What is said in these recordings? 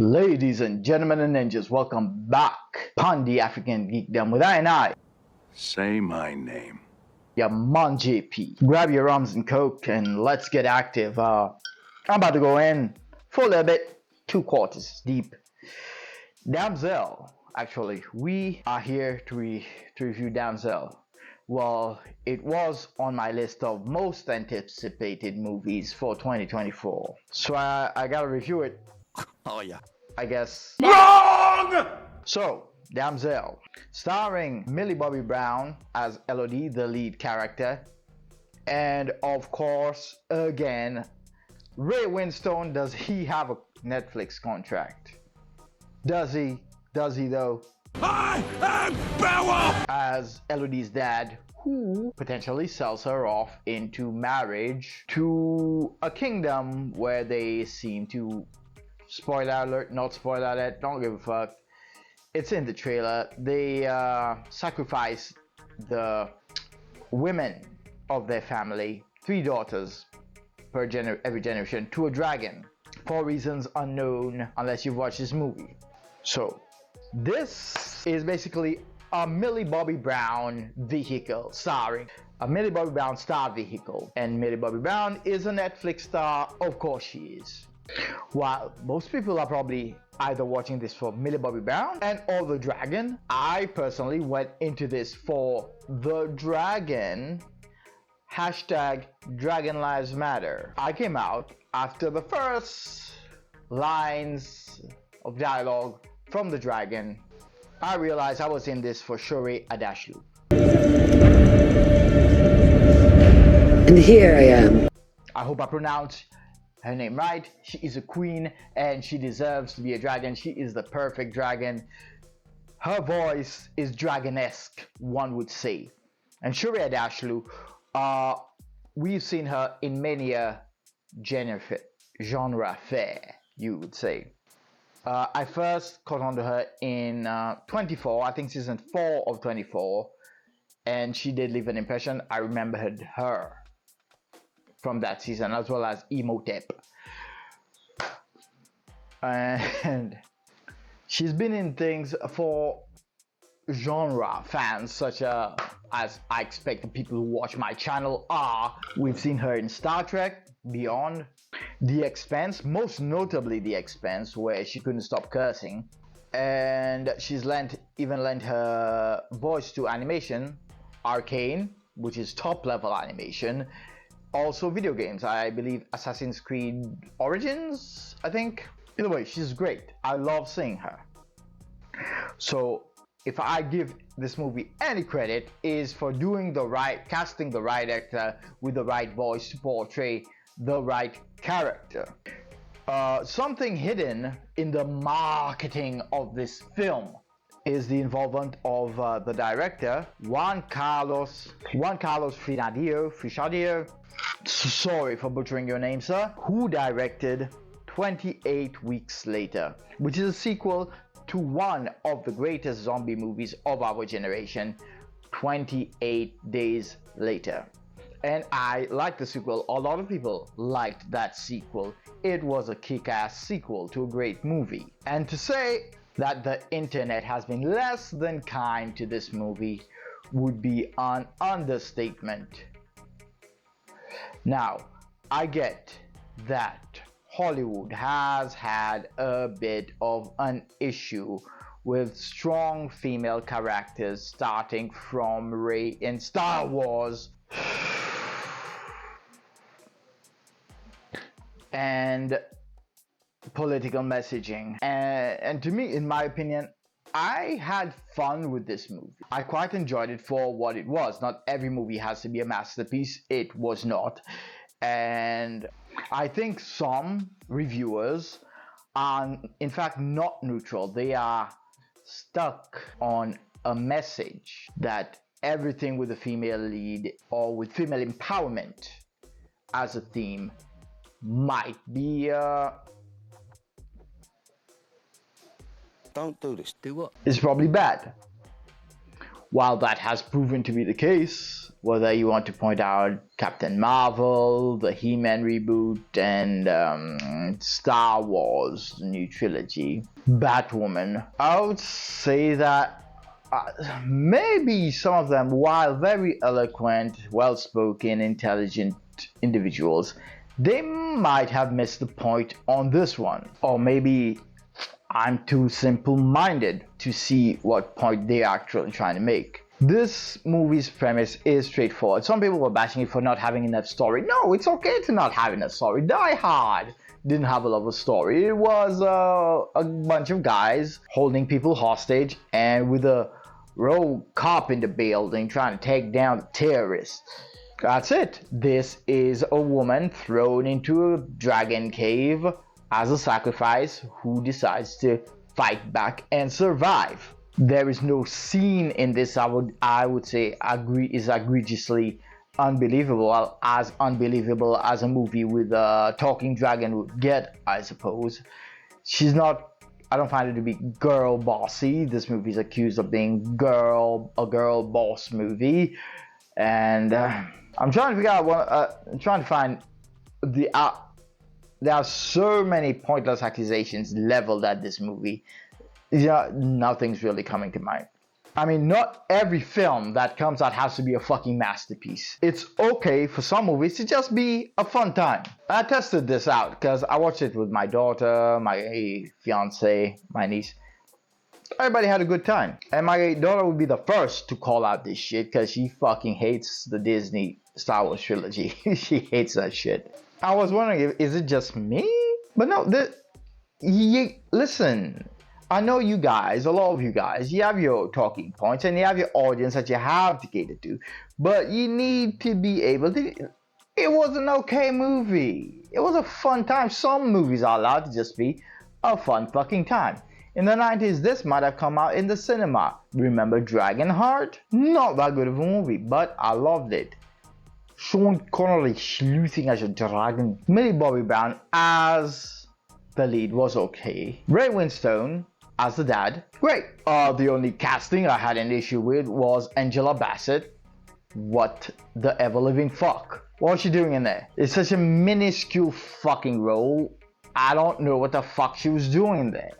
Ladies and gentlemen and ninjas, welcome back upon the African Geekdom with I. Say my name. Your man JP. Grab your rums and coke and let's get active. I'm about to go in for a little bit, 2 quarters deep. Damsel. Actually, we are here to review Damsel. Well, it was on my list of most anticipated movies for 2024. So I gotta review it. Oh, yeah. I guess. Wrong! So, Damsel, starring Millie Bobby Brown as Elodie, the lead character, and of course, again, Ray Winstone. Does he have a Netflix contract? Does he? Does he though? I am power! As Elodie's dad, who potentially sells her off into marriage to a kingdom where they seem to, spoiler alert, not spoiler alert, don't give a fuck, it's in the trailer, they sacrifice the women of their family, 3 daughters per every generation, to a dragon for reasons unknown unless you've watched this movie. So this is basically a Millie Bobby Brown vehicle, starring a Millie Bobby Brown star vehicle, and Millie Bobby Brown is a Netflix star, of course she is. While most people are probably either watching this for Millie Bobby Brown and or the dragon, I personally went into this for the dragon. Hashtag Dragon Lives Matter. I came out after the first lines of dialogue from the dragon. I realized I was in this for Shuri Adashlu. And here I am. I hope I pronounced her name right. She is a queen and she deserves to be a dragon. She is the perfect dragon. Her voice is dragon-esque, one would say. And Shuri Adashlu, we've seen her in many a genre fair, you would say. I first caught on to her in 24, I think season 4 of 24, and she did leave an impression. I remembered her from that season, as well as Emotep. And she's been in things for genre fans, such as I expect the people who watch my channel are. We've seen her in Star Trek, Beyond, The Expanse, most notably The Expanse, where she couldn't stop cursing. And she's even lent her voice to animation, Arcane, which is top level animation. Also video games, I believe Assassin's Creed Origins, I think. Either way, she's great. I love seeing her. So if I give this movie any credit, is for casting the right actor with the right voice to portray the right character. Something hidden in the marketing of this film is the involvement of the director, Juan Carlos Frishadier. Sorry for butchering your name, sir. Who directed 28 Weeks Later, which is a sequel to one of the greatest zombie movies of our generation, 28 Days Later. And I like the sequel. A lot of people liked that sequel. It was a kick-ass sequel to a great movie. And to say that the internet has been less than kind to this movie would be an understatement. Now, I get that Hollywood has had a bit of an issue with strong female characters, starting from Rey in Star Wars and political messaging. And to me, in my opinion, I had fun with this movie. I quite enjoyed it for what it was. Not every movie has to be a masterpiece. It was not. And I think some reviewers are in fact not neutral. They are stuck on a message that everything with a female lead or with female empowerment as a theme might be Don't do this. Do what? is probably bad. While that has proven to be the case, whether you want to point out Captain Marvel, the He-Man reboot, and Star Wars, the new trilogy, Batwoman, I would say that maybe some of them, while very eloquent, well-spoken, intelligent individuals, they might have missed the point on this one. Or maybe I'm too simple-minded to see what point they're actually trying to make. This movie's premise is straightforward. Some people were bashing it for not having enough story. No, it's okay to not have enough story. Die Hard didn't have a lot of story. It was a bunch of guys holding people hostage and with a rogue cop in the building trying to take down the terrorists. That's it. This is a woman thrown into a dragon cave as a sacrifice who decides to fight back and survive. There is no scene in this I would say is egregiously unbelievable, as unbelievable as a movie with a talking dragon would get, I suppose. She's not, I don't find it to be girl bossy. This movie is accused of being a girl boss movie, and I'm trying to figure out I'm trying to find there are so many pointless accusations leveled at this movie. Yeah, nothing's really coming to mind. I mean, not every film that comes out has to be a fucking masterpiece. It's okay for some movies to just be a fun time. I tested this out because I watched it with my daughter, my fiance, my niece. Everybody had a good time. And my daughter would be the first to call out this shit because she fucking hates the Disney Star Wars trilogy. She hates that shit. I was wondering, is it just me? But no, listen. I know you guys, a lot of you guys, you have your talking points and you have your audience that you have to cater to. But you need to be able to... It was an okay movie. It was a fun time. Some movies are allowed to just be a fun fucking time. In the 90s, this might have come out in the cinema. Remember Dragonheart? Not that good of a movie, but I loved it. Sean Connery sleuthing as a dragon. Millie Bobby Brown as the lead was okay. Ray Winstone as the dad, great. The only casting I had an issue with was Angela Bassett. What the ever-living fuck? What was she doing in there? It's such a minuscule fucking role. I don't know what the fuck she was doing there.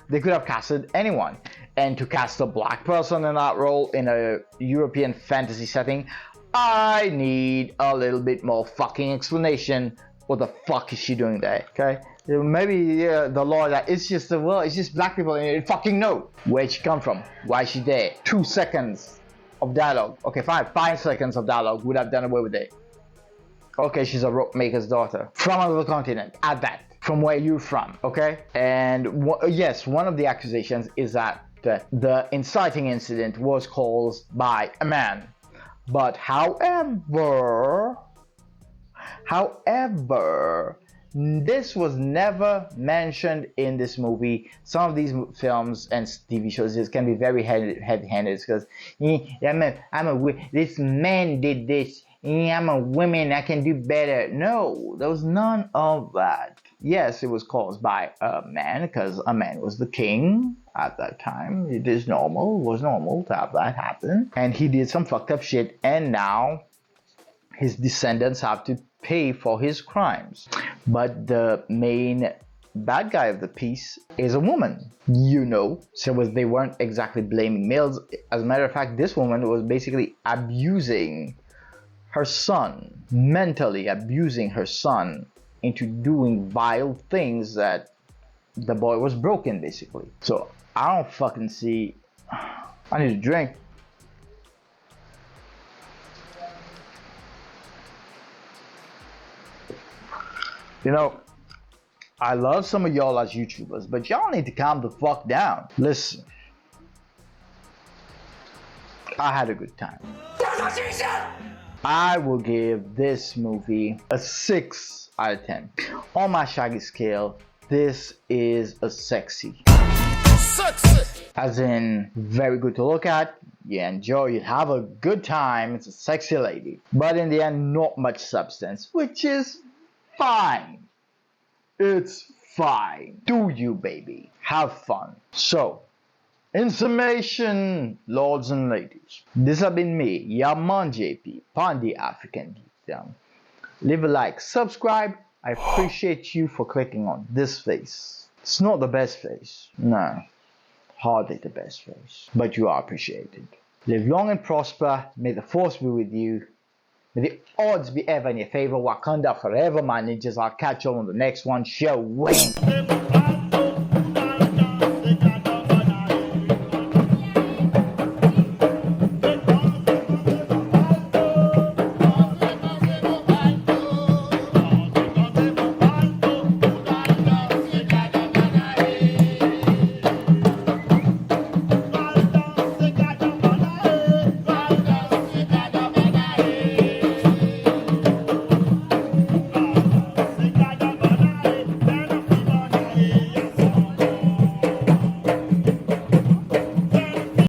They could have casted anyone. And to cast a black person in that role in a European fantasy setting, I need a little bit more fucking explanation. What the fuck is she doing there? Okay? Maybe the law that it's just it's just black people and you fucking know where'd she come from, why is she there. 2 seconds of dialogue, okay fine, 5 seconds of dialogue would have done away with it. Okay, she's a rope maker's daughter from another continent at that, from where you're from, okay? And yes, one of the accusations is that the inciting incident was caused by a man, but however, this was never mentioned in this movie. Some of these films and TV shows can be very heavy-handed because this man did this. I'm a woman, I can do better. No, there was none of that. Yes, it was caused by a man because a man was the king at that time. It was normal to have that happen. And he did some fucked up shit, and now his descendants have to pay for his crimes. But the main bad guy of the piece is a woman, so they weren't exactly blaming males. As a matter of fact, this woman was basically abusing her son, mentally abusing her son into doing vile things that the boy was broken, basically. So I don't fucking see. I need a drink. I love some of y'all as YouTubers, but y'all need to calm the fuck down. Listen, I had a good time. I will give this movie a 6 out of 10. On my Shaggy scale, this is a sexy. As in, very good to look at, you enjoy, you have a good time, it's a sexy lady. But in the end, not much substance, which is fine. It's fine. Do you, baby. Have fun. So, In summation, lords and ladies, this has been me, your man JP, Pandi African Geekdom. Leave a like, subscribe. I appreciate you for clicking on this face. It's not the best face, no, hardly the best face, but you are appreciated. Live long and prosper. May the force be with you. May the odds be ever in your favor. Wakanda forever, my ninjas. I'll catch you on the next one. Show win.